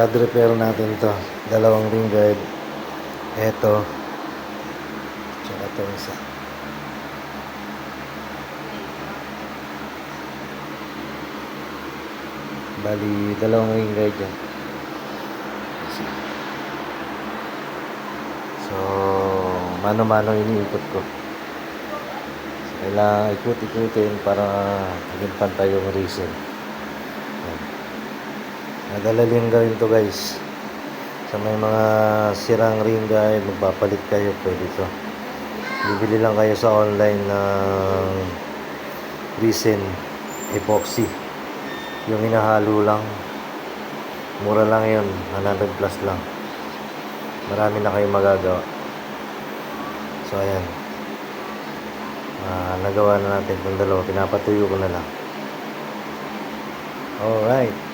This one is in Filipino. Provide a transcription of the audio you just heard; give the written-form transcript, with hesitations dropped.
rod repair natin to. Dalawang ring guide. Eto. Tsaka ito isa. Bali, dalawang ring guide yan. So, mano-mano iniikot ko. So, kailangan ikot-ikutin para maging pantay yung reason. Madali lang gawin to guys. Sa may mga sirang ring guide, magpapalit kayo, pwede to. Bibili lang kayo sa online ng resin epoxy. Yung hinahalo lang. Mura lang yun, 100 plus lang. Marami na kayong magagawa. So ayan. Nagawa na natin itong dalawa. Pinapatuyo ko na lang. Alright.